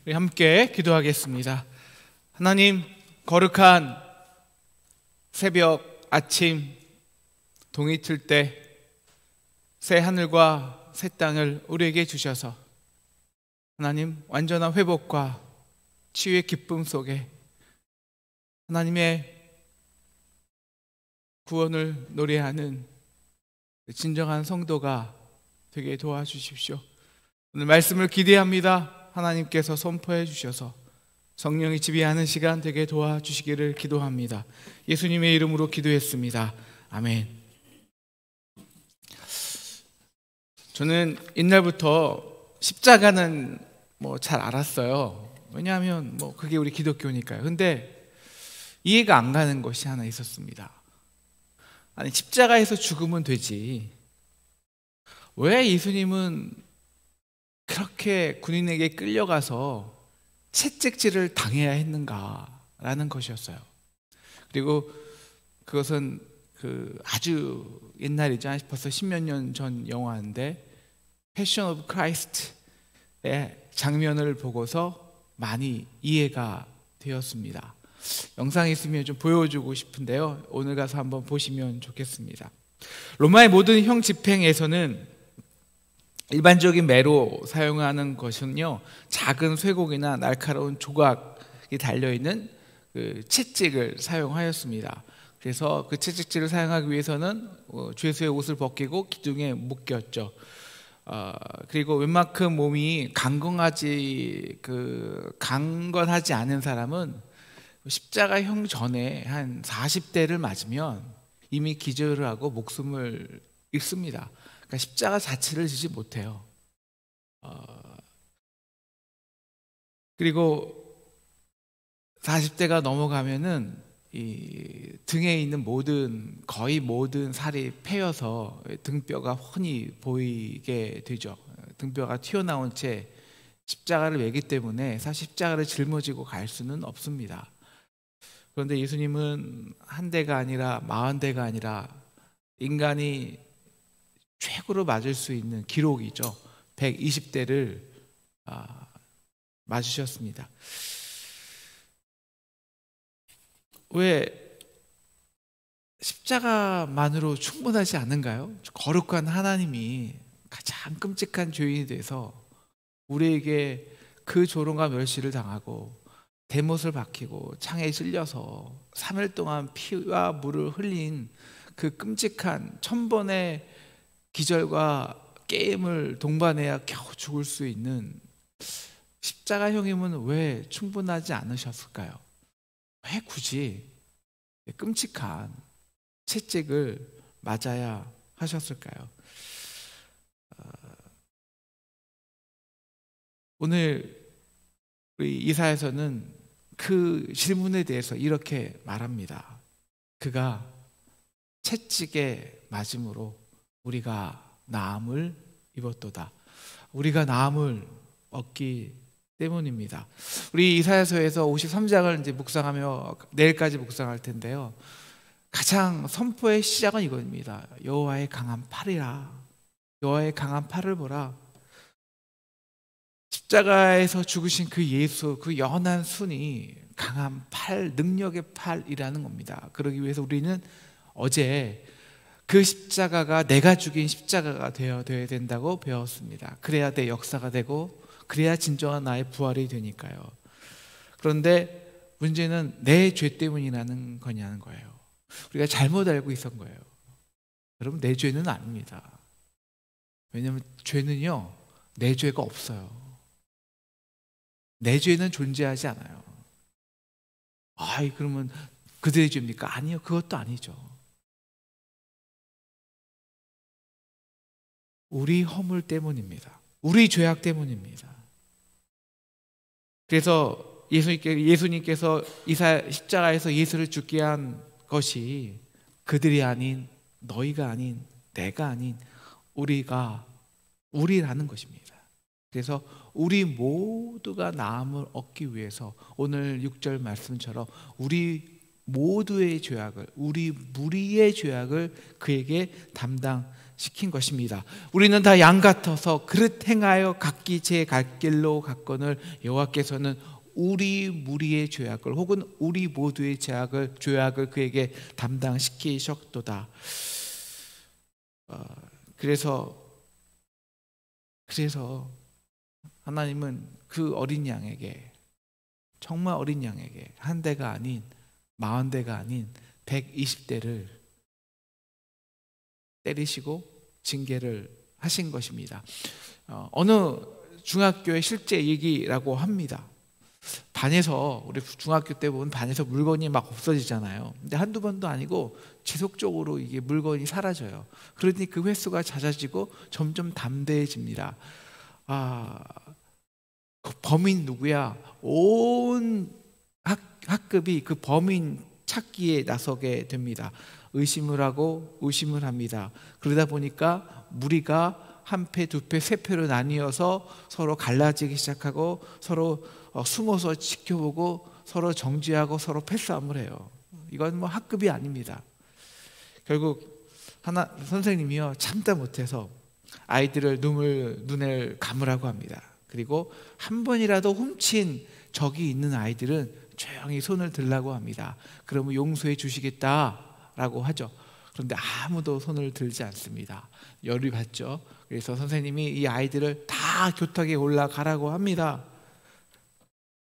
우리 함께 기도하겠습니다. 하나님, 거룩한 새벽 아침 동이 틀 때 새 하늘과 새 땅을 우리에게 주셔서 하나님, 완전한 회복과 치유의 기쁨 속에 하나님의 구원을 노래하는 진정한 성도가 되게 도와주십시오. 오늘 말씀을 기대합니다. 하나님께서 선포해 주셔서 성령이 지배하는 시간 되게 도와주시기를 기도합니다. 예수님의 이름으로 기도했습니다. 아멘. 저는 옛날부터 십자가는 잘 알았어요. 왜냐하면 그게 우리 기독교니까요. 근데 이해가 안 가는 것이 하나 있었습니다. 아니, 십자가에서 죽으면 되지, 왜 예수님은 그렇게 군인에게 끌려가서 채찍질을 당해야 했는가라는 것이었어요. 그리고 그것은 아주 옛날이죠. 벌써 10몇 년 전 영화인데 패션 오브 크라이스트의 장면을 보고서 많이 이해가 되었습니다. 영상이 있으면 좀 보여주고 싶은데요, 오늘 가서 한번 보시면 좋겠습니다. 로마의 모든 형 집행에서는 일반적인 매로 사용하는 것은요, 작은 쇠고기나 날카로운 조각이 달려있는 채찍을 사용하였습니다. 그래서 그 채찍질을 사용하기 위해서는 죄수의 옷을 벗기고 기둥에 묶였죠. 그리고 웬만큼 몸이 강건하지 않은 사람은 십자가형 전에 한 40대를 맞으면 이미 기절을 하고 목숨을 잃습니다. 그러니까 십자가 자체를 지지 못해요. 그리고 40대가 넘어가면은 이 등에 있는 거의 모든 살이 패여서 등뼈가 훤히 보이게 되죠. 등뼈가 튀어나온 채 십자가를 매기 때문에 사실 십자가를 짊어지고 갈 수는 없습니다. 그런데 예수님은 한 대가 아니라 40대가 아니라 인간이 최고로 맞을 수 있는 기록이죠. 120대를 맞으셨습니다. 왜 십자가만으로 충분하지 않은가요? 거룩한 하나님이 가장 끔찍한 죄인이 돼서 우리에게 그 조롱과 멸시를 당하고 대못을 박히고 창에 찔려서 3일 동안 피와 물을 흘린 그 끔찍한 1000번의 기절과 게임을 동반해야 겨우 죽을 수 있는 십자가형이면 왜 충분하지 않으셨을까요? 왜 굳이 끔찍한 채찍을 맞아야 하셨을까요? 오늘 우리 이사야서는 그 질문에 대해서 이렇게 말합니다. 그가 채찍에 맞음으로 우리가 나음을 입었도다. 우리가 나음을 얻기 때문입니다. 우리 이사야서에서 53장을 이제 묵상하며 내일까지 묵상할 텐데요, 가장 선포의 시작은 이겁니다. 여호와의 강한 팔이라. 여호와의 강한 팔을 보라. 십자가에서 죽으신 그 예수, 그 연한 순이 강한 팔, 능력의 팔이라는 겁니다. 그러기 위해서 우리는 어제 그 십자가가 내가 죽인 십자가가 되어야 된다고 배웠습니다. 그래야 내 역사가 되고 그래야 진정한 나의 부활이 되니까요. 그런데 문제는 내 죄 때문이라는 거냐는 거예요. 우리가 잘못 알고 있었던 거예요. 여러분, 내 죄는 아닙니다. 왜냐하면 죄는요, 내 죄가 없어요. 내 죄는 존재하지 않아요. 그러면 그들의 죄입니까? 아니요, 그것도 아니죠. 우리 허물 때문입니다. 우리 죄악 때문입니다. 그래서 예수님께서 십자가에서 예수를 죽게 한 것이 그들이 아닌, 너희가 아닌, 내가 아닌 우리라는 것입니다. 그래서 우리 모두가 나음을 얻기 위해서 오늘 6절 말씀처럼 우리 모두의 죄악을, 우리 무리의 죄악을 그에게 담당 시킨 것입니다. 우리는 다 양 같아서 그릇 행하여 각기 제 갈 길로 갔거늘 여호와께서는 우리 무리의 죄악을 혹은 우리 모두의 죄악을 그에게 담당시키셨도다. 그래서 하나님은 그 어린 양에게, 정말 어린 양에게 한 대가 아닌 40대가 아닌 120대를 때리시고 징계를 하신 것입니다. 어느 중학교의 실제 얘기라고 합니다. 반에서, 우리 중학교 때 보면 반에서 물건이 막 없어지잖아요. 근데 한두 번도 아니고 지속적으로 이게 물건이 사라져요. 그러니 그 횟수가 잦아지고 점점 담대해집니다. 그 범인 누구야? 온 학급이 그 범인 찾기에 나서게 됩니다. 의심을 하고 의심을 합니다. 그러다 보니까 무리가 한 패, 두 패, 세 패로 나뉘어서 서로 갈라지기 시작하고 서로 숨어서 지켜보고 서로 정죄하고 서로 패싸움을 해요. 이건 뭐 학급이 아닙니다. 결국 선생님이요 참다 못해서 아이들을 눈을 감으라고 합니다. 그리고 한 번이라도 훔친 적이 있는 아이들은 조용히 손을 들라고 합니다. 그러면 용서해 주시겠다라고 하죠. 그런데 아무도 손을 들지 않습니다. 열이 받죠. 그래서 선생님이 이 아이들을 다 교탁에 올라가라고 합니다.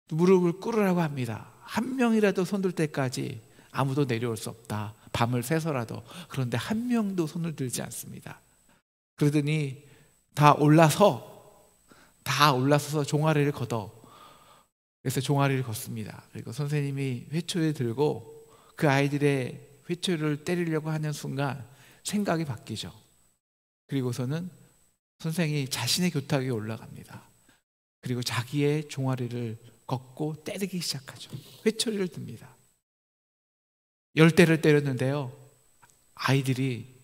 무릎을 꿇으라고 합니다. 한 명이라도 손들 때까지 아무도 내려올 수 없다. 밤을 새서라도. 그런데 한 명도 손을 들지 않습니다. 그러더니 다 올라서서 종아리를 걷어. 그래서 종아리를 걷습니다. 그리고 선생님이 회초리를 들고 그 아이들의 회초리를 때리려고 하는 순간 생각이 바뀌죠. 그리고서는 선생이 자신의 교탁에 올라갑니다. 그리고 자기의 종아리를 걷고 때리기 시작하죠. 회초리를 듭니다. 10대를 때렸는데요, 아이들이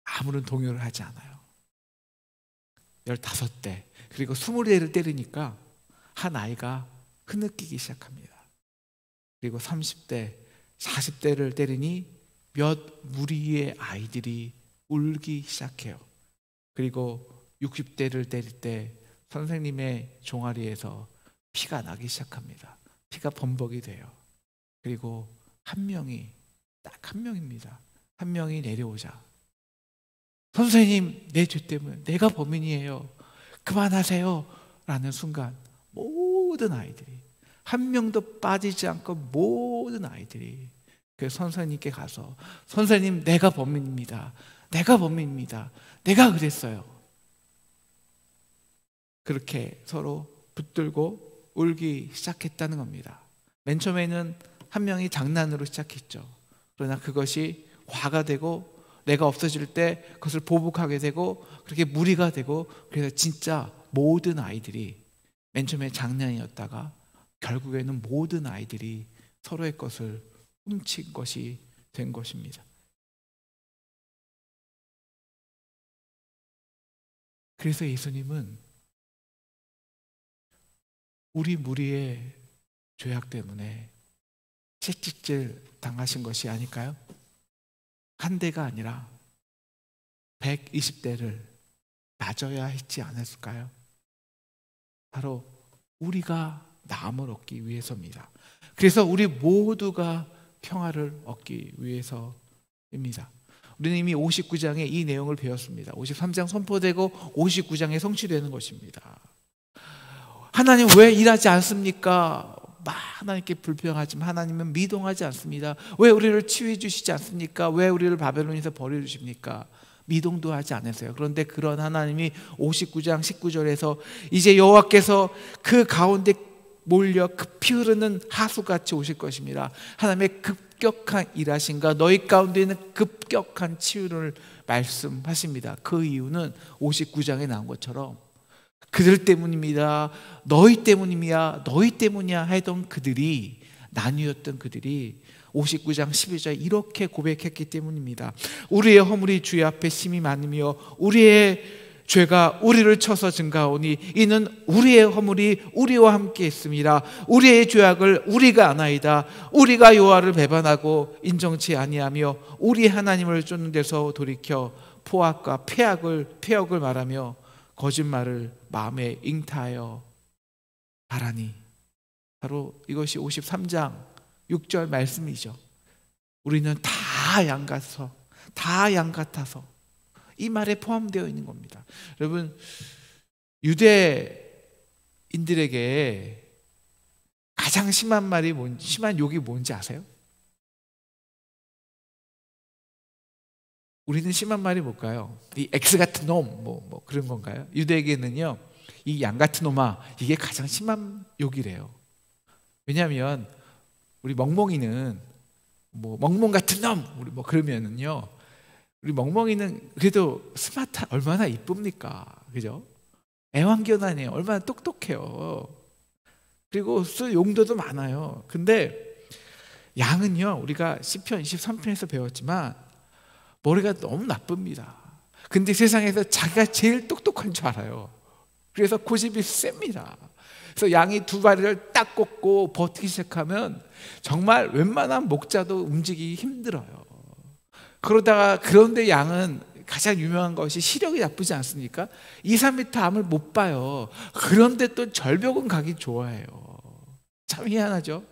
아무런 동요를 하지 않아요. 15대, 그리고 20대를 때리니까 한 아이가 흐느끼기 시작합니다. 그리고 30대, 40대를 때리니 몇 무리의 아이들이 울기 시작해요. 그리고 60대를 때릴 때 선생님의 종아리에서 피가 나기 시작합니다. 피가 범벅이 돼요. 그리고 한 명이, 딱 한 명입니다. 한 명이 내려오자, 선생님, 내 죄 때문에 내가 범인이에요. 그만하세요. 라는 순간 모든 아이들이, 한 명도 빠지지 않고 모든 아이들이 그 선생님께 가서, 선생님, 내가 범인입니다. 내가 범인입니다. 내가 그랬어요. 그렇게 서로 붙들고 울기 시작했다는 겁니다. 맨 처음에는 한 명이 장난으로 시작했죠. 그러나 그것이 화가 되고 내가 없어질 때 그것을 보복하게 되고 그렇게 무리가 되고, 그래서 진짜 모든 아이들이, 맨 처음에 장난이었다가 결국에는 모든 아이들이 서로의 것을 훔친 것이 된 것입니다. 그래서 예수님은 우리 무리의 죄악 때문에 채찍질 당하신 것이 아닐까요? 한 대가 아니라 120대를 맞아야 했지 않았을까요? 바로 우리가 나음을 얻기 위해서입니다. 그래서 우리 모두가 평화를 얻기 위해서입니다. 우리는 이미 59장에 이 내용을 배웠습니다. 53장 선포되고 59장에 성취되는 것입니다. 하나님 왜 일하지 않습니까? 하나님께 불평하지만 하나님은 미동하지 않습니다. 왜 우리를 치유해 주시지 않습니까? 왜 우리를 바벨론에서 버려주십니까? 미동도 하지 않으세요. 그런데 그런 하나님이 59장 19절에서 이제 여호와께서 그 가운데 몰려 급히 흐르는 하수같이 오실 것입니다. 하나님의 급격한 일하심과 너희 가운데 있는 급격한 치유를 말씀하십니다. 그 이유는 59장에 나온 것처럼 그들 때문입니다. 너희 때문입니다. 너희 때문이야 하던 그들이, 나뉘었던 그들이 59장 12절 이렇게 고백했기 때문입니다. 우리의 허물이 주의 앞에 심히 많으며 우리의 죄가 우리를 쳐서 증가하오니 이는 우리의 허물이 우리와 함께 있습니다. 우리의 죄악을 우리가 아나이다. 우리가 여호와를 배반하고 인정치 아니하며 우리 하나님을 쫓는 데서 돌이켜 포악과 폐역을 말하며 거짓말을 마음에 잉타하여 바라니. 바로 이것이 53장 6절 말씀이죠. 우리는 다 양 같아서 이 말에 포함되어 있는 겁니다. 여러분, 유대인들에게 가장 심한 욕이 뭔지 아세요? 우리는 심한 말이 뭘까요? 이 X 같은 놈, 뭐 그런 건가요? 유대에게는요, 이 양 같은 놈아, 이게 가장 심한 욕이래요. 왜냐하면 우리 멍멍이는 멍멍 같은 놈, 우리 그러면은요, 우리 멍멍이는 그래도 얼마나 이쁩니까, 그죠? 애완견아니에요. 얼마나 똑똑해요. 그리고 쓸 용도도 많아요. 근데 양은요, 우리가 시편 23편에서 배웠지만 머리가 너무 나쁩니다. 근데 세상에서 자기가 제일 똑똑한 줄 알아요. 그래서 고집이 셉니다. 그래서 양이 두 다리를 딱 꽂고 버티기 시작하면 정말 웬만한 목자도 움직이기 힘들어요. 그런데 양은 가장 유명한 것이 시력이 나쁘지 않습니까? 2, 3m 암을 못 봐요. 그런데 또 절벽은 가기 좋아해요. 참 희한하죠?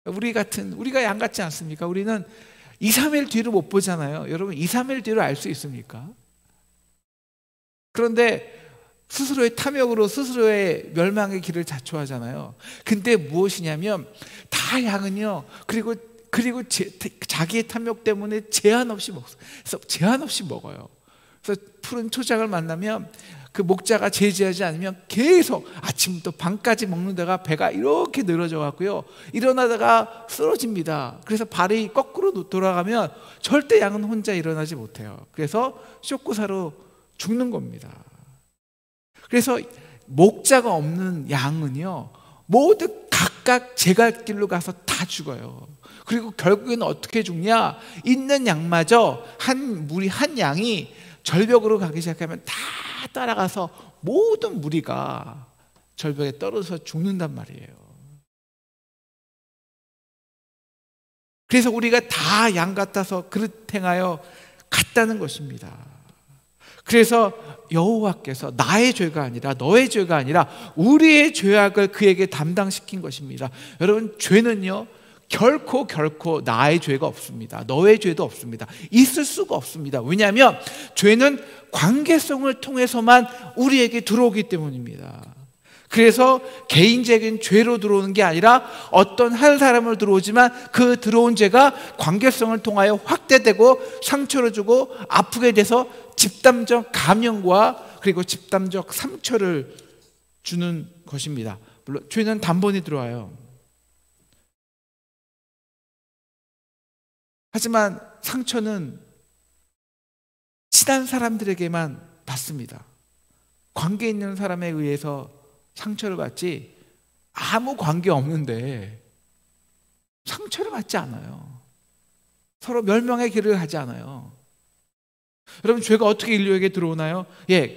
우리가 양 같지 않습니까? 우리는 2, 3일 뒤로 못 보잖아요. 여러분, 2, 3일 뒤로 알 수 있습니까? 그런데 스스로의 탐욕으로 스스로의 멸망의 길을 자초하잖아요. 근데 무엇이냐면 다 양은요, 그리고 자기의 탐욕 때문에 제한 없이 먹어요. 그래서 푸른 초장을 만나면 그 목자가 제지하지 않으면 계속 아침부터 밤까지 먹는다가 배가 이렇게 늘어져 갖고요, 일어나다가 쓰러집니다. 그래서 발이 거꾸로 돌아가면 절대 양은 혼자 일어나지 못해요. 그래서 쇼크사로 죽는 겁니다. 그래서 목자가 없는 양은요, 모두 각각 제갈 길로 가서 다 죽어요. 그리고 결국에는 어떻게 죽냐? 있는 양마저 한 양이 절벽으로 가기 시작하면 다 따라가서 모든 무리가 절벽에 떨어져서 죽는단 말이에요. 그래서 우리가 다 양 같아서 그릇 행하여 같다는 것입니다. 그래서 여호와께서 나의 죄가 아니라 너의 죄가 아니라 우리의 죄악을 그에게 담당시킨 것입니다. 여러분, 죄는요, 결코 나의 죄가 없습니다. 너의 죄도 없습니다. 있을 수가 없습니다. 왜냐하면 죄는 관계성을 통해서만 우리에게 들어오기 때문입니다. 그래서 개인적인 죄로 들어오는 게 아니라 어떤 한 사람을 들어오지만 그 들어온 죄가 관계성을 통하여 확대되고 상처를 주고 아프게 돼서 집단적 감염과 그리고 집단적 상처를 주는 것입니다. 물론 죄는 단번에 들어와요. 하지만 상처는 친한 사람들에게만 받습니다. 관계 있는 사람에 의해서 상처를 받지, 아무 관계 없는데 상처를 받지 않아요. 서로 멸망의 길을 가지 않아요. 여러분, 죄가 어떻게 인류에게 들어오나요?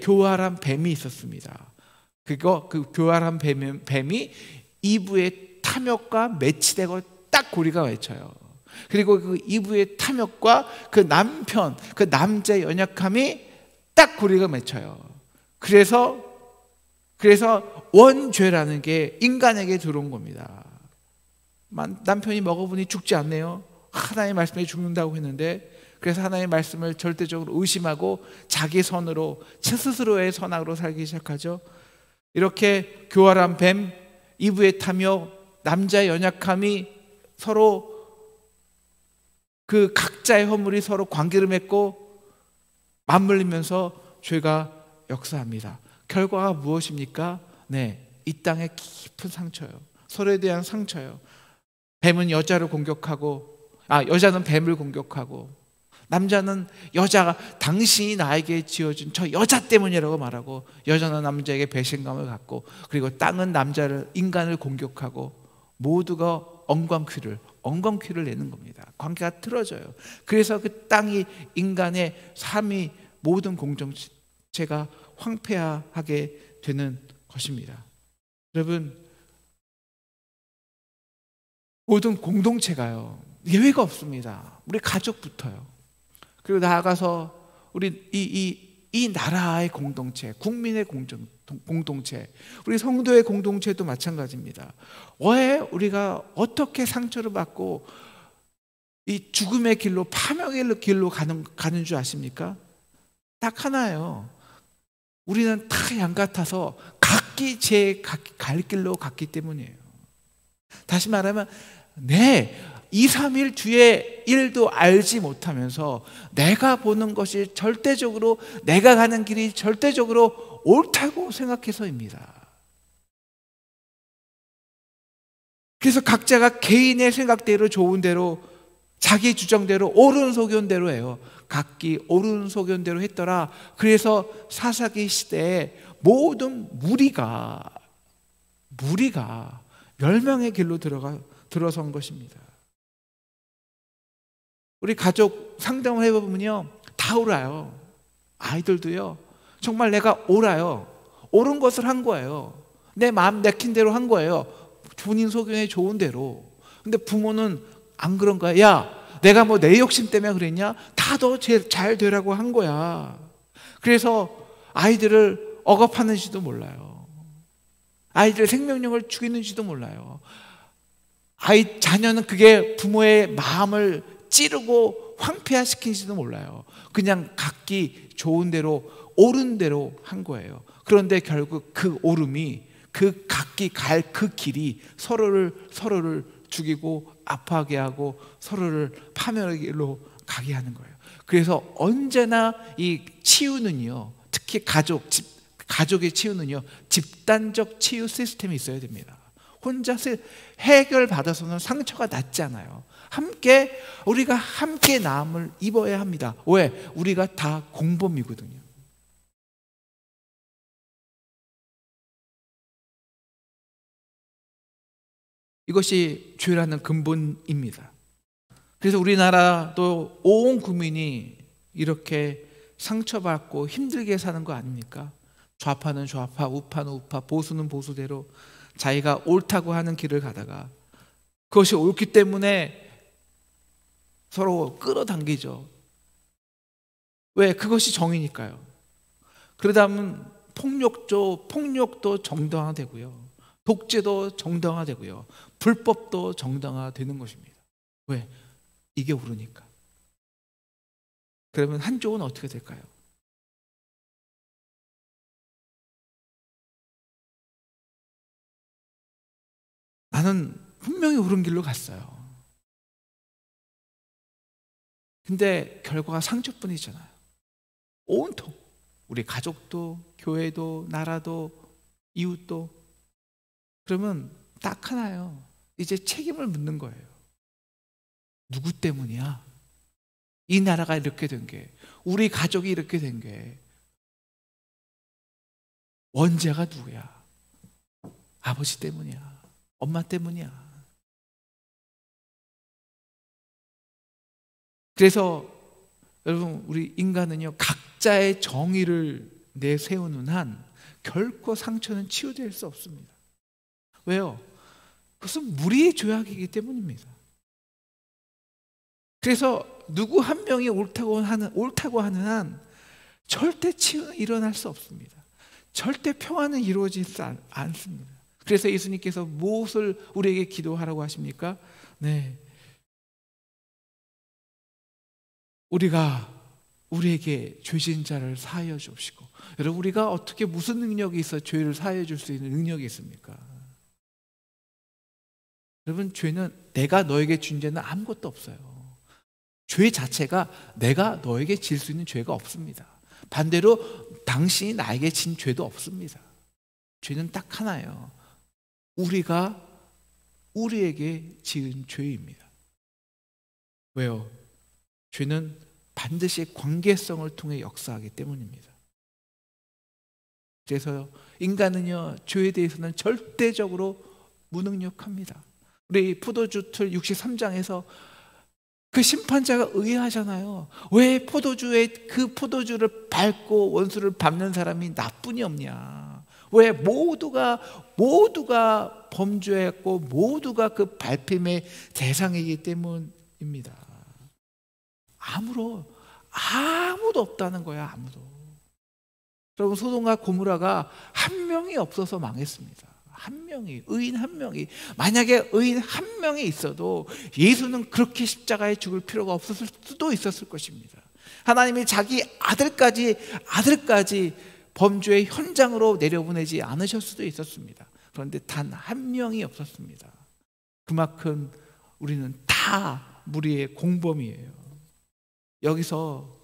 교활한 뱀이 있었습니다. 그 교활한 뱀이 이브의 탐욕과 매치되고 딱 고리가 맺혀요. 그리고 그 이브의 탐욕과 그 남자의 연약함이 딱 고리가 맺혀요. 그래서 원죄라는 게 인간에게 들어온 겁니다. 남편이 먹어보니 죽지 않네요. 하나님의 말씀에 죽는다고 했는데, 그래서 하나님의 말씀을 절대적으로 의심하고 자기 선으로, 스스로의 선악으로 살기 시작하죠. 이렇게 교활한 뱀, 이브의 탐욕, 남자의 연약함이 서로 그 각자의 허물이 서로 관계를 맺고 맞물리면서 죄가 역사합니다. 결과가 무엇입니까? 이 땅의 깊은 상처요. 서로에 대한 상처요. 뱀은 여자를 공격하고, 여자는 뱀을 공격하고, 남자는 여자가 당신이 나에게 지어준 저 여자 때문이라고 말하고, 여자는 남자에게 배신감을 갖고, 그리고 땅은 인간을 공격하고, 모두가 엉겅퀴를 내는 겁니다. 관계가 틀어져요. 그래서 그 땅이, 인간의 삶이, 모든 공동체가 황폐하게 되는 것입니다. 여러분, 모든 공동체가요, 예외가 없습니다. 우리 가족부터요. 그리고 나아가서 우리 이 나라의 공동체, 국민의 공동체, 우리 성도의 공동체도 마찬가지입니다. 왜 우리가 어떻게 상처를 받고 이 죽음의 길로, 파멸의 길로 가는 줄 아십니까? 딱 하나예요. 우리는 다 양 같아서 각기 갈 길로 갔기 때문이에요. 다시 말하면 2, 3일 뒤에 일도 알지 못하면서 내가 보는 것이 절대적으로, 내가 가는 길이 절대적으로 옳다고 생각해서입니다. 그래서 각자가 개인의 생각대로, 좋은 대로, 자기 주장대로, 옳은 소견대로 해요. 각기 옳은 소견대로 했더라. 그래서 사사기 시대에 모든 무리가 멸망의 길로 들어선 것입니다. 우리 가족 상담을 해보면요, 다 옳아요. 아이들도요, 정말 내가 옳아요. 옳은 것을 한 거예요. 내 마음 내킨 대로 한 거예요. 본인 소견에 좋은 대로. 근데 부모는 안 그런 거야. 야, 내가 뭐 내 욕심 때문에 그랬냐? 다 너 잘 되라고 한 거야. 그래서 아이들을 억압하는지도 몰라요. 아이들 생명력을 죽이는지도 몰라요. 자녀는 그게 부모의 마음을 찌르고 황폐화시키는지도 몰라요. 그냥 각기 좋은 대로, 옳은 대로 한 거예요. 그런데 결국 그 옳음이, 그 각기 갈 그 길이 서로를 죽이고 아파하게 하고 서로를 파멸의 길로 가게 하는 거예요. 그래서 언제나 이 치유는요, 특히 가족의 치유는요, 집단적 치유 시스템이 있어야 됩니다. 혼자서 해결받아서는 상처가 낫지 않아요. 우리가 함께 나음을 입어야 합니다. 왜? 우리가 다 공범이거든요. 이것이 죄라는 근본입니다. 그래서 우리나라도 온 국민이 이렇게 상처받고 힘들게 사는 거 아닙니까? 좌파는 좌파, 우파는 우파, 보수는 보수대로 자기가 옳다고 하는 길을 가다가 그것이 옳기 때문에 서로 끌어당기죠. 왜? 그것이 정의니까요. 그러다 보면 폭력도 정당화되고요, 독재도 정당화되고요, 불법도 정당화되는 것입니다. 왜? 이게 옳으니까. 그러면 한쪽은 어떻게 될까요? 나는 분명히 옳은 길로 갔어요. 근데 결과가 상처뿐이잖아요. 온통 우리 가족도, 교회도, 나라도, 이웃도. 그러면 딱 하나요. 이제 책임을 묻는 거예요. 누구 때문이야? 이 나라가 이렇게 된 게, 우리 가족이 이렇게 된 게 원죄가 누구야? 아버지 때문이야? 엄마 때문이야? 그래서 여러분, 우리 인간은요, 각자의 정의를 내세우는 한 결코 상처는 치유될 수 없습니다. 왜요? 그것은 무리의 조약이기 때문입니다. 그래서 누구 한 명이 옳다고 하는 한 절대 치유는 일어날 수 없습니다. 절대 평화는 이루어지지 않습니다. 그래서 예수님께서 무엇을 우리에게 기도하라고 하십니까? 네, 우리에게 죄진 자를 사하여 주시고. 여러분, 우리가 어떻게, 무슨 능력이 있어 죄를 사하여 줄 수 있는 능력이 있습니까? 여러분, 죄는, 내가 너에게 준 죄는 아무것도 없어요. 죄 자체가 내가 너에게 질 수 있는 죄가 없습니다. 반대로 당신이 나에게 진 죄도 없습니다. 죄는 딱 하나예요. 우리가 우리에게 지은 죄입니다. 왜요? 죄는 반드시 관계성을 통해 역사하기 때문입니다. 그래서 인간은요, 죄에 대해서는 절대적으로 무능력합니다. 우리 포도주 틀 63장에서 그 심판자가 의아하잖아요. 왜 그 포도주를 밟고 원수를 밟는 사람이 나뿐이 없냐? 왜 모두가 범죄했고 모두가 그 밟힘의 대상이기 때문입니다. 아무도 없다는 거야. 아무도. 여러분, 소돔과 고모라가 한 명이 없어서 망했습니다. 한 명이, 의인 한 명이. 만약에 의인 한 명이 있어도 예수는 그렇게 십자가에 죽을 필요가 없었을 수도 있었을 것입니다. 하나님이 자기 아들까지 범죄의 현장으로 내려보내지 않으실 수도 있었습니다. 그런데 단 한 명이 없었습니다. 그만큼 우리는 다 무리의 공범이에요. 여기서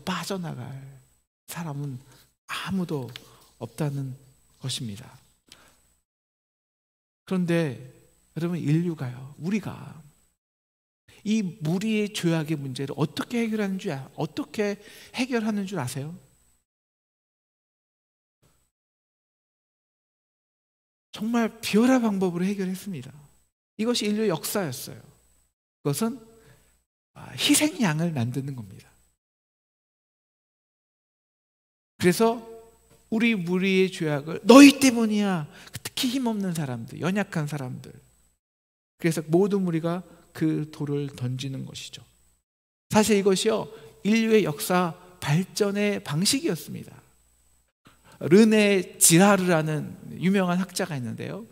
빠져나갈 사람은 아무도 없다는 것입니다. 그런데 여러분, 인류가요, 우리가 이 무리의 죄악의 문제를 어떻게 해결하는 줄 아세요? 정말 비열한 방법으로 해결했습니다. 이것이 인류의 역사였어요. 그것은 희생양을 만드는 겁니다. 그래서 우리 무리의 죄악을 너희 때문이야. 특히 힘없는 사람들, 연약한 사람들. 그래서 모든 무리가 그 돌을 던지는 것이죠. 사실 이것이요, 인류의 역사 발전의 방식이었습니다. 르네 지라르라는 유명한 학자가 있는데요,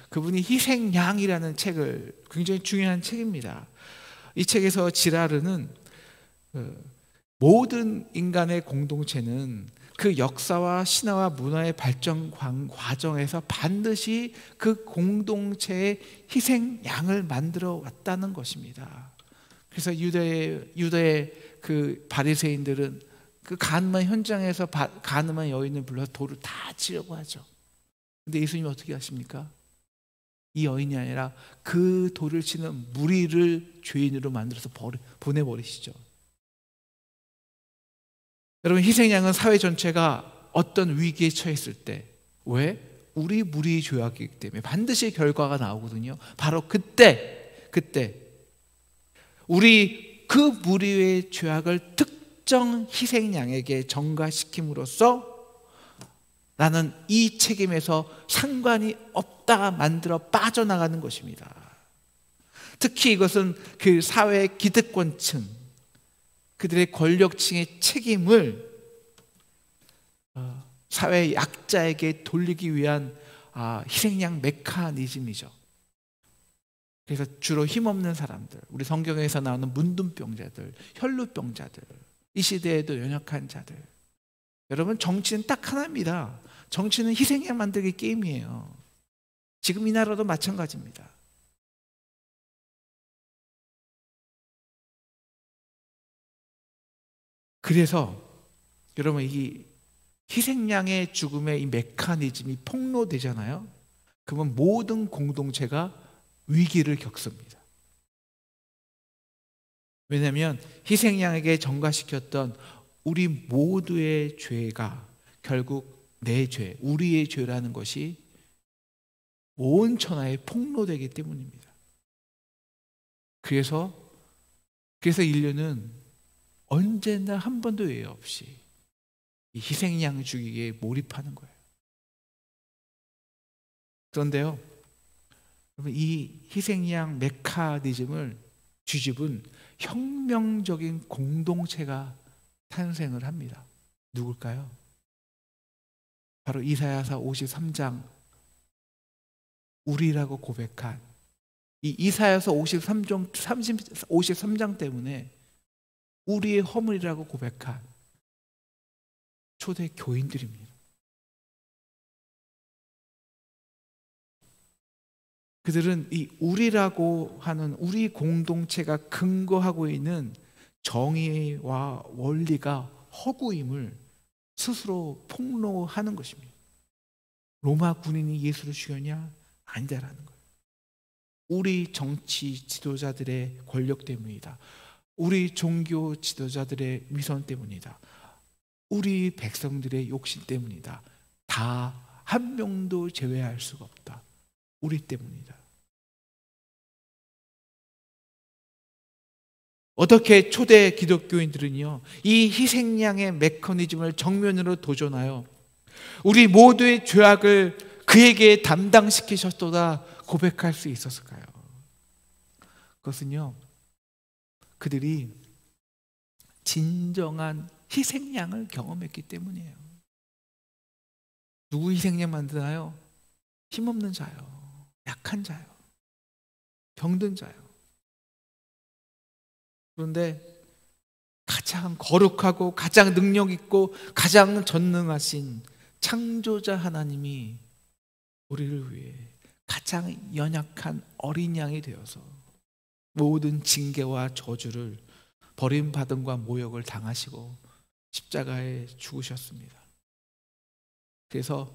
그분이 희생양이라는 책을, 굉장히 중요한 책입니다. 이 책에서 지라르는 모든 인간의 공동체는 그 역사와 신화와 문화의 발전 과정에서 반드시 그 공동체의 희생양을 만들어 왔다는 것입니다. 그래서 유대의 그 바리새인들은 그 간음한 현장에서 간음한 여인을 불러서 돌을 다 치려고 하죠. 근데 예수님이 어떻게 하십니까? 이 여인이 아니라 그 돌을 치는 무리를 죄인으로 만들어서 보내버리시죠. 여러분, 희생양은 사회 전체가 어떤 위기에 처했을 때, 왜? 우리 무리의 죄악이기 때문에 반드시 결과가 나오거든요. 바로 그때 우리 그 무리의 죄악을 특정 희생양에게 전가시킴으로써 나는 이 책임에서 상관이 없다 만들어 빠져나가는 것입니다. 특히 이것은 그 사회의 기득권층, 그들의 권력층의 책임을 사회의 약자에게 돌리기 위한 희생양 메커니즘이죠. 그래서 주로 힘없는 사람들, 우리 성경에서 나오는 문둥병자들, 혈루병자들, 이 시대에도 연약한 자들. 여러분, 정치는 딱 하나입니다. 정치는 희생양 만들기 게임이에요. 지금 이 나라도 마찬가지입니다. 그래서 여러분, 이 희생양의 죽음의 이 메커니즘이 폭로되잖아요. 그러면 모든 공동체가 위기를 겪습니다. 왜냐하면 희생양에게 전가시켰던 우리 모두의 죄가 결국 내 죄, 우리의 죄라는 것이 온 천하에 폭로되기 때문입니다. 그래서 인류는 언제나 한 번도 예외 없이 이 희생양 죽이기에 몰입하는 거예요. 그런데요, 이 희생양 메커니즘을 뒤집은 혁명적인 공동체가 탄생을 합니다. 누굴까요? 바로 이사야서 53장, 우리라고 고백한 이 이사야서 53장 때문에 우리의 허물이라고 고백한 초대 교인들입니다. 그들은 이 우리라고 하는 우리 공동체가 근거하고 있는 정의와 원리가 허구임을 스스로 폭로하는 것입니다. 로마 군인이 예수를 죽였냐? 아니다라는 거예요. 우리 정치 지도자들의 권력 때문이다. 우리 종교 지도자들의 위선 때문이다. 우리 백성들의 욕심 때문이다. 다 한 명도 제외할 수가 없다. 우리 때문이다. 어떻게 초대 기독교인들은요, 이 희생양의 메커니즘을 정면으로 도전하여 우리 모두의 죄악을 그에게 담당시키셨도다 고백할 수 있었을까요? 그것은요, 그들이 진정한 희생양을 경험했기 때문이에요. 누구 희생양 만드나요? 힘없는 자요, 약한 자요, 병든 자요. 그런데 가장 거룩하고 가장 능력 있고 가장 전능하신 창조자 하나님이 우리를 위해 가장 연약한 어린 양이 되어서 모든 징계와 저주를, 버림받음과 모욕을 당하시고 십자가에 죽으셨습니다. 그래서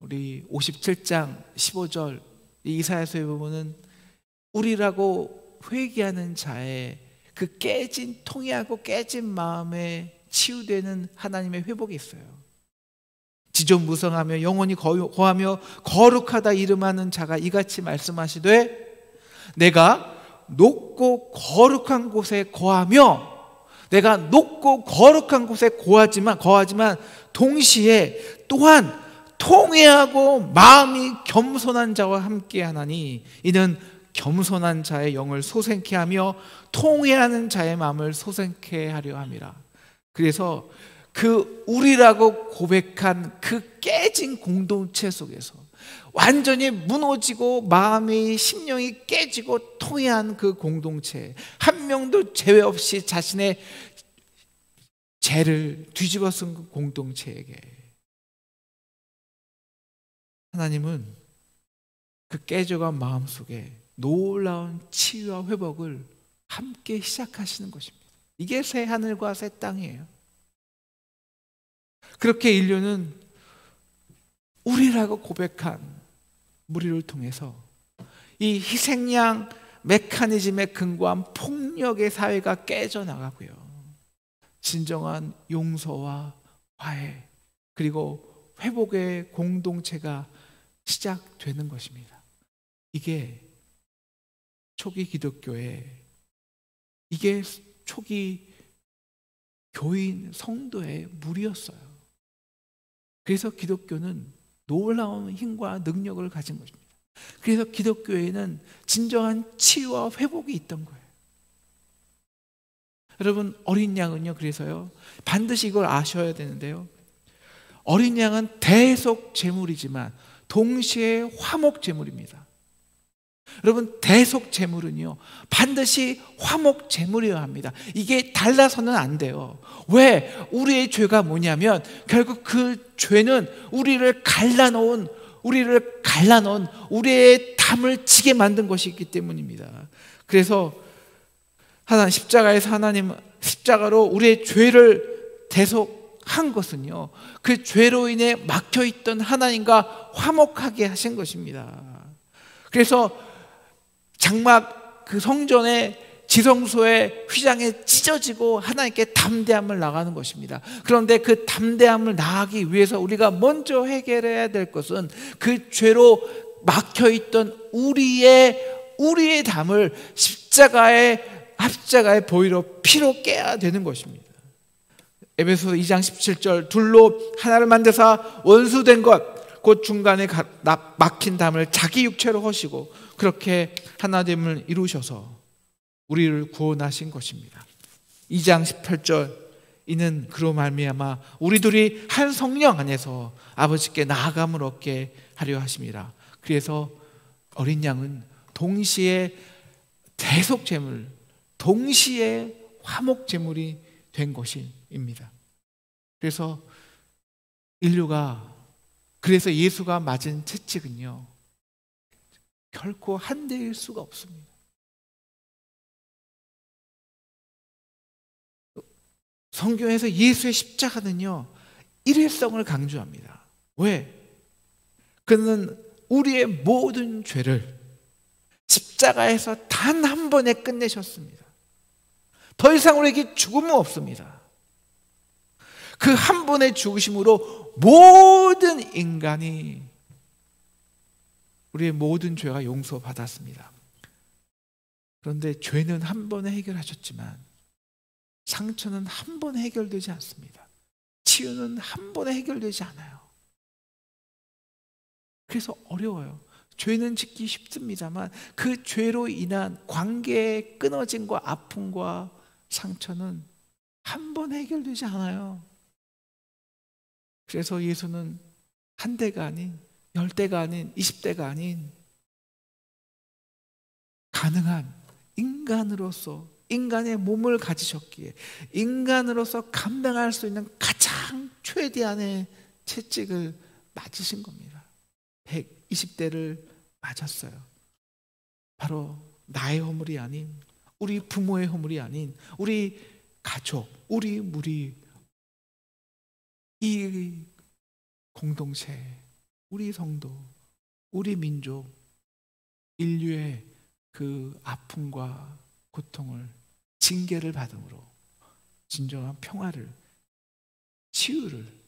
우리 57장 15절 이사야서에 보면은 우리라고 회개하는 자의 그 깨진, 통회하고 깨진 마음에 치유되는 하나님의 회복이 있어요. 지존무성하며 영원히 거하며 거룩하다 이름하는 자가 이같이 말씀하시되 내가 높고 거룩한 곳에 거하며, 내가 높고 거룩한 곳에 거하지만 동시에 또한 통회하고 마음이 겸손한 자와 함께 하나니 이는 겸손한 자의 영을 소생케 하며 통회하는 자의 마음을 소생케 하려 함이라. 그래서 그 우리라고 고백한 그 깨진 공동체 속에서 완전히 무너지고 마음이, 심령이 깨지고 통회한 그 공동체, 한 명도 제외 없이 자신의 죄를 뒤집어 쓴 그 공동체에게 하나님은 그 깨져간 마음 속에 놀라운 치유와 회복을 함께 시작하시는 것입니다. 이게 새 하늘과 새 땅이에요. 그렇게 인류는 우리라고 고백한 무리를 통해서 이 희생양 메커니즘에 근거한 폭력의 사회가 깨져나가고요, 진정한 용서와 화해 그리고 회복의 공동체가 시작되는 것입니다. 이게 초기 기독교의, 이게 초기 교인 성도의 무리였어요. 그래서 기독교는 놀라운 힘과 능력을 가진 것입니다. 그래서 기독교에는 진정한 치유와 회복이 있던 거예요. 여러분, 어린 양은요, 그래서요 반드시 이걸 아셔야 되는데요, 어린 양은 대속 제물이지만 동시에 화목 제물입니다. 여러분, 대속 제물은요 반드시 화목 제물이어야 합니다. 이게 달라서는 안 돼요. 왜? 우리의 죄가 뭐냐면 결국 그 죄는 우리를 갈라놓은 우리의 담을 지게 만든 것이 있기 때문입니다. 그래서 십자가로 우리의 죄를 대속한 것은요, 그 죄로 인해 막혀있던 하나님과 화목하게 하신 것입니다. 그래서 장막 그 성전의 지성소의 휘장에 찢어지고 하나님께 담대함을 나가는 것입니다. 그런데 그 담대함을 나가기 위해서 우리가 먼저 해결해야 될 것은 그 죄로 막혀있던 우리의 담을 십자가의 보혈로 피로 깨야 되는 것입니다. 에베소서 2장 17절 둘로 하나를 만드사 원수된 것 곧 중간에 막힌 담을 자기 육체로 허시고 그렇게 하나됨을 이루셔서 우리를 구원하신 것입니다. 2장 18절 이는 그로 말미암아 우리들이 한 성령 안에서 아버지께 나아감을 얻게 하려 하심이라. 그래서 어린 양은 동시에 대속 제물, 동시에 화목 제물이 된 것입니다. 그래서 그래서 예수가 맞은 채찍은요 결코 한 대일 수가 없습니다. 성경에서 예수의 십자가는요 일회성을 강조합니다. 왜? 그는 우리의 모든 죄를 십자가에서 단 한 번에 끝내셨습니다. 더 이상 우리에게 죽음은 없습니다. 그 한 번의 죽으심으로 모든 인간이, 우리의 모든 죄가 용서받았습니다. 그런데 죄는 한 번에 해결하셨지만 상처는 한 번에 해결되지 않습니다. 치유는 한 번에 해결되지 않아요. 그래서 어려워요. 죄는 짓기 쉽습니다만 그 죄로 인한 관계의 끊어짐과 아픔과 상처는 한 번 해결되지 않아요. 그래서 예수는 한 대가 아닌, 10대가 아닌, 20대가 아닌 가능한 인간으로서 인간의 몸을 가지셨기에 인간으로서 감당할 수 있는 가장 최대한의 채찍을 맞으신 겁니다. 120대를 맞았어요. 바로 나의 허물이 아닌, 우리 부모의 허물이 아닌, 우리 가족, 우리 무리, 이 공동체, 우리 성도, 우리 민족, 인류의 그 아픔과 고통을, 징계를 받음으로 진정한 평화를, 치유를,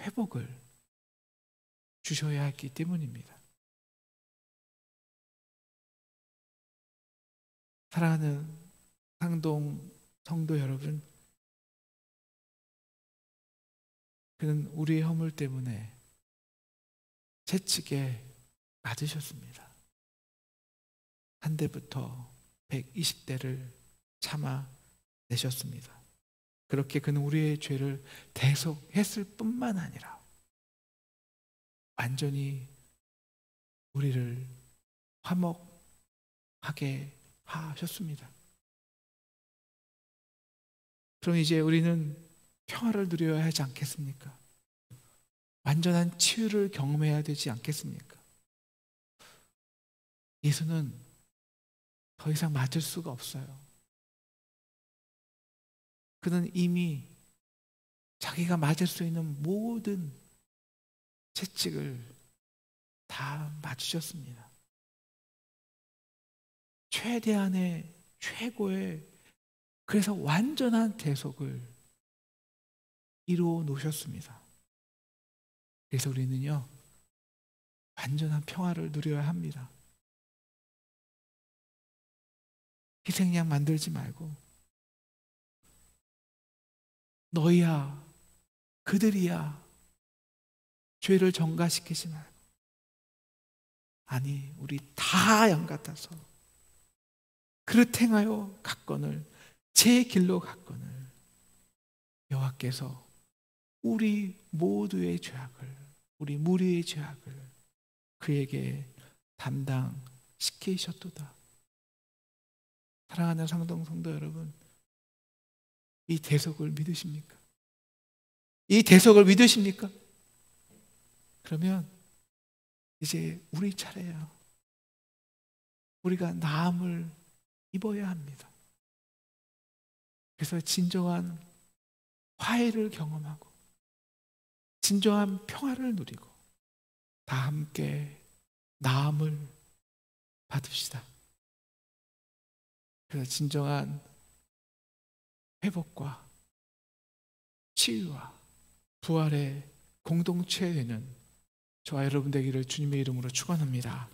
회복을 주셔야 했기 때문입니다. 사랑하는 상동 성도 여러분, 그는 우리의 허물 때문에 채찍에 맞으셨습니다. 한 대부터 120대를 참아내셨습니다. 그렇게 그는 우리의 죄를 대속했을 뿐만 아니라 완전히 우리를 화목하게 하셨습니다. 그럼 이제 우리는 평화를 누려야 하지 않겠습니까? 완전한 치유를 경험해야 되지 않겠습니까? 예수는 더 이상 맞을 수가 없어요. 그는 이미 자기가 맞을 수 있는 모든 채찍을 다 맞으셨습니다. 최대한의, 최고의, 그래서 완전한 대속을 이루어 놓으셨습니다. 그래서 우리는요, 완전한 평화를 누려야 합니다. 희생양 만들지 말고 너희야, 그들이야, 죄를 전가시키지 말고, 아니 우리 다 양 같아서 그릇 행하여 갔거늘 제 길로 갔거늘 여호와께서 우리 모두의 죄악을, 우리 무리의 죄악을 그에게 담당시키셨도다. 사랑하는 상동 성도 여러분, 이 대속을 믿으십니까? 이 대속을 믿으십니까? 그러면 이제 우리 차례예요. 우리가 나음을 입어야 합니다. 그래서 진정한 화해를 경험하고 진정한 평화를 누리고 다 함께 나음을 받읍시다. 그래서 진정한 회복과 치유와 부활의 공동체 되는 저와 여러분 되기를 주님의 이름으로 축원합니다.